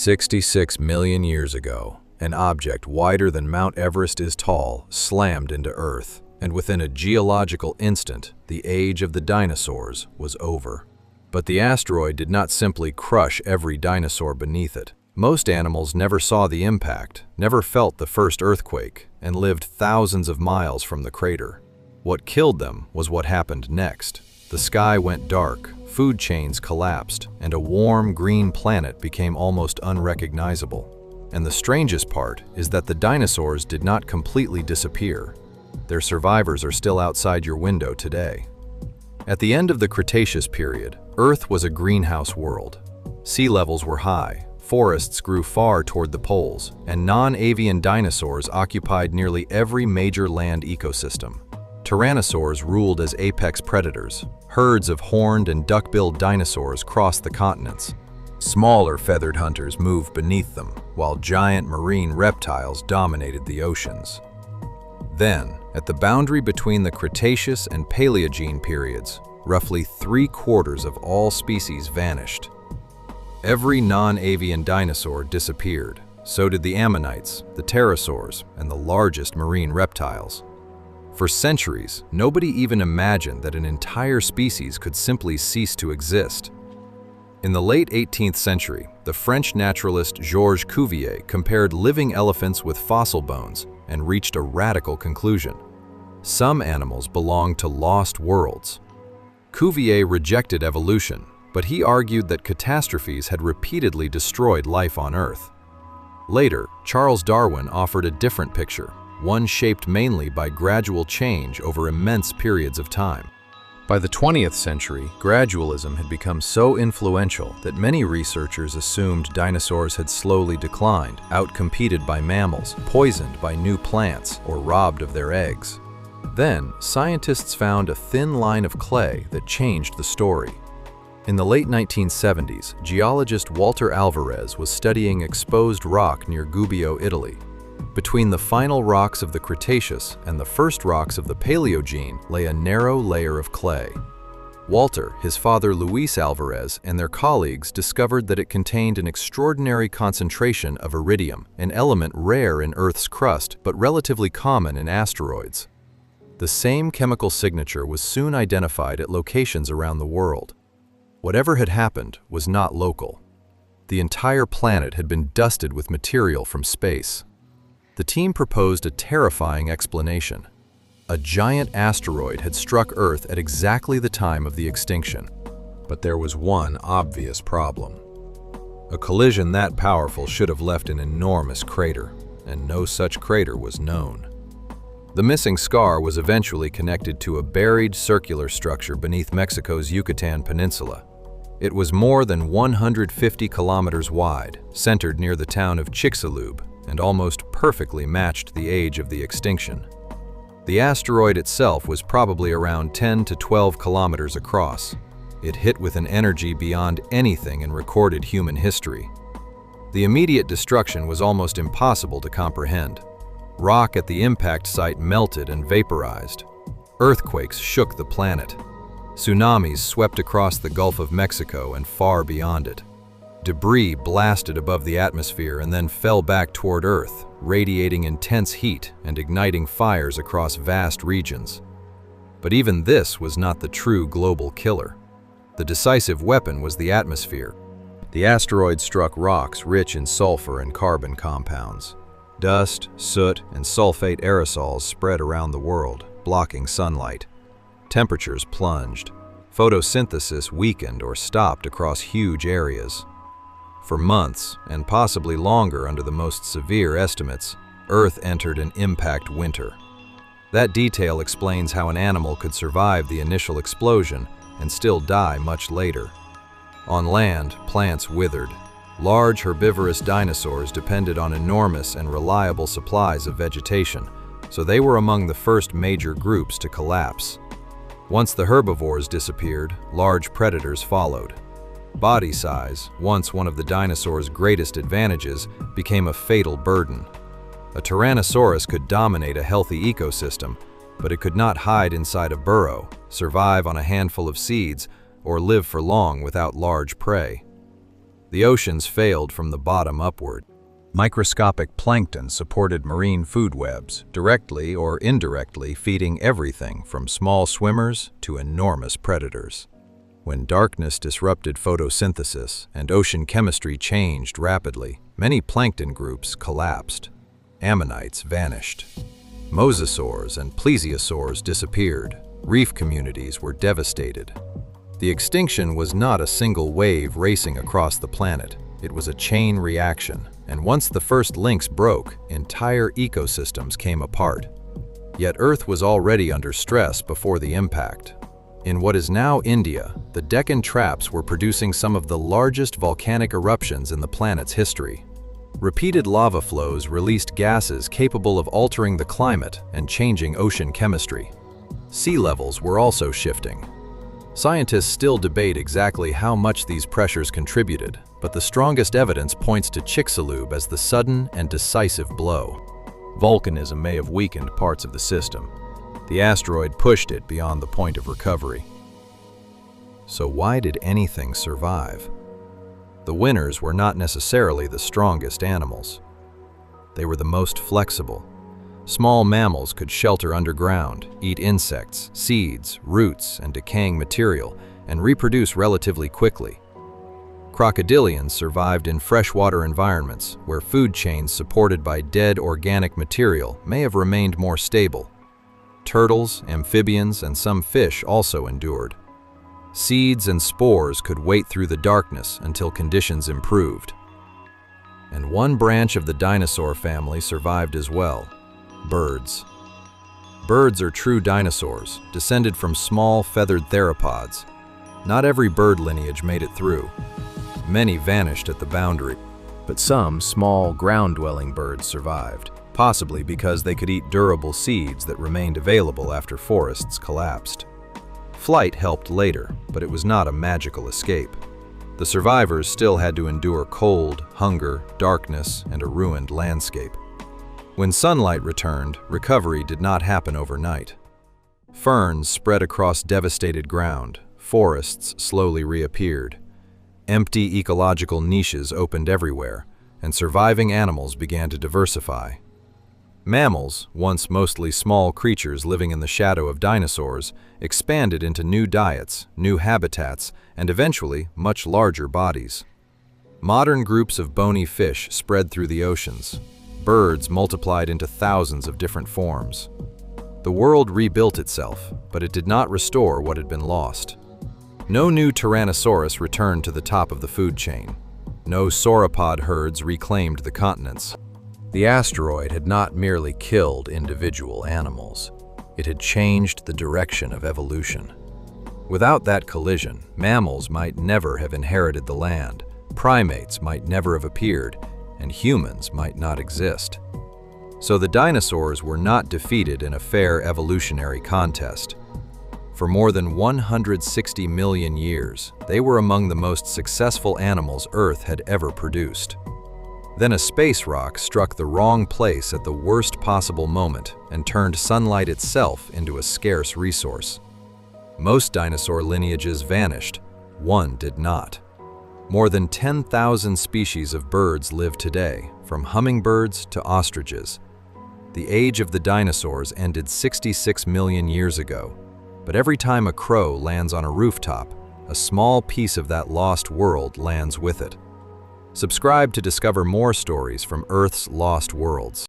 66 million years ago, an object wider than Mount Everest is tall slammed into Earth, and within a geological instant, the age of the dinosaurs was over. But the asteroid did not simply crush every dinosaur beneath it. Most animals never saw the impact, never felt the first earthquake, and lived thousands of miles from the crater. What killed them was what happened next. The sky went dark, food chains collapsed, and a warm green planet became almost unrecognizable. And the strangest part is that the dinosaurs did not completely disappear. Their survivors are still outside your window today. At the end of the Cretaceous period, Earth was a greenhouse world. Sea levels were high, forests grew far toward the poles, and non-avian dinosaurs occupied nearly every major land ecosystem. Tyrannosaurs ruled as apex predators. Herds of horned and duck-billed dinosaurs crossed the continents. Smaller feathered hunters moved beneath them, while giant marine reptiles dominated the oceans. Then, at the boundary between the Cretaceous and Paleogene periods, roughly 3/4 of all species vanished. Every non-avian dinosaur disappeared. So did the ammonites, the pterosaurs, and the largest marine reptiles. For centuries, nobody even imagined that an entire species could simply cease to exist. In the late 18th century, the French naturalist Georges Cuvier compared living elephants with fossil bones and reached a radical conclusion. Some animals belonged to lost worlds. Cuvier rejected evolution, but he argued that catastrophes had repeatedly destroyed life on Earth. Later, Charles Darwin offered a different picture, one shaped mainly by gradual change over immense periods of time. By the 20th century, gradualism had become so influential that many researchers assumed dinosaurs had slowly declined, outcompeted by mammals, poisoned by new plants, or robbed of their eggs. Then, scientists found a thin line of clay that changed the story. In the late 1970s, geologist Walter Alvarez was studying exposed rock near Gubbio, Italy. Between the final rocks of the Cretaceous and the first rocks of the Paleogene lay a narrow layer of clay. Walter, his father Luis Alvarez, and their colleagues discovered that it contained an extraordinary concentration of iridium, an element rare in Earth's crust but relatively common in asteroids. The same chemical signature was soon identified at locations around the world. Whatever had happened was not local. The entire planet had been dusted with material from space. The team proposed a terrifying explanation. A giant asteroid had struck Earth at exactly the time of the extinction. But there was one obvious problem. A collision that powerful should have left an enormous crater, and no such crater was known. The missing scar was eventually connected to a buried circular structure beneath Mexico's Yucatan Peninsula. It was more than 150 kilometers wide, centered near the town of Chicxulub, and almost perfectly matched the age of the extinction. The asteroid itself was probably around 10 to 12 kilometers across. It hit with an energy beyond anything in recorded human history. The immediate destruction was almost impossible to comprehend. Rock at the impact site melted and vaporized. Earthquakes shook the planet. Tsunamis swept across the Gulf of Mexico and far beyond it. Debris blasted above the atmosphere and then fell back toward Earth, radiating intense heat and igniting fires across vast regions. But even this was not the true global killer. The decisive weapon was the atmosphere. The asteroid struck rocks rich in sulfur and carbon compounds. Dust, soot, and sulfate aerosols spread around the world, blocking sunlight. Temperatures plunged. Photosynthesis weakened or stopped across huge areas. For months, and possibly longer under the most severe estimates, Earth entered an impact winter. That detail explains how an animal could survive the initial explosion and still die much later. On land, plants withered. Large herbivorous dinosaurs depended on enormous and reliable supplies of vegetation, so they were among the first major groups to collapse. Once the herbivores disappeared, large predators followed. Body size, once one of the dinosaurs' greatest advantages, became a fatal burden. A Tyrannosaurus could dominate a healthy ecosystem, but it could not hide inside a burrow, survive on a handful of seeds, or live for long without large prey. The oceans failed from the bottom upward. Microscopic plankton supported marine food webs, directly or indirectly feeding everything from small swimmers to enormous predators. When darkness disrupted photosynthesis and ocean chemistry changed rapidly, many plankton groups collapsed. Ammonites vanished. Mosasaurs and plesiosaurs disappeared. Reef communities were devastated. The extinction was not a single wave racing across the planet. It was a chain reaction, and once the first links broke, entire ecosystems came apart. Yet Earth was already under stress before the impact. In what is now India, the Deccan Traps were producing some of the largest volcanic eruptions in the planet's history. Repeated lava flows released gases capable of altering the climate and changing ocean chemistry. Sea levels were also shifting. Scientists still debate exactly how much these pressures contributed, but the strongest evidence points to Chicxulub as the sudden and decisive blow. Volcanism may have weakened parts of the system. The asteroid pushed it beyond the point of recovery. So why did anything survive? The winners were not necessarily the strongest animals. They were the most flexible. Small mammals could shelter underground, eat insects, seeds, roots, and decaying material, and reproduce relatively quickly. Crocodilians survived in freshwater environments where food chains supported by dead organic material may have remained more stable. Turtles, amphibians, and some fish also endured. Seeds and spores could wait through the darkness until conditions improved. And one branch of the dinosaur family survived as well: birds. Birds are true dinosaurs, descended from small feathered theropods. Not every bird lineage made it through. Many vanished at the boundary, but some small ground-dwelling birds survived, possibly because they could eat durable seeds that remained available after forests collapsed. Flight helped later, but it was not a magical escape. The survivors still had to endure cold, hunger, darkness, and a ruined landscape. When sunlight returned, recovery did not happen overnight. Ferns spread across devastated ground, forests slowly reappeared. Empty ecological niches opened everywhere, and surviving animals began to diversify. Mammals, once mostly small creatures living in the shadow of dinosaurs, expanded into new diets, new habitats, and eventually much larger bodies. Modern groups of bony fish spread through the oceans. Birds multiplied into thousands of different forms. The world rebuilt itself, but it did not restore what had been lost. No new Tyrannosaurus returned to the top of the food chain. No sauropod herds reclaimed the continents. The asteroid had not merely killed individual animals. It had changed the direction of evolution. Without that collision, mammals might never have inherited the land, primates might never have appeared, and humans might not exist. So the dinosaurs were not defeated in a fair evolutionary contest. For more than 160 million years, they were among the most successful animals Earth had ever produced. Then a space rock struck the wrong place at the worst possible moment and turned sunlight itself into a scarce resource. Most dinosaur lineages vanished. One did not. More than 10,000 species of birds live today, from hummingbirds to ostriches. The age of the dinosaurs ended 66 million years ago, but every time a crow lands on a rooftop, a small piece of that lost world lands with it. Subscribe to discover more stories from Earth's lost worlds.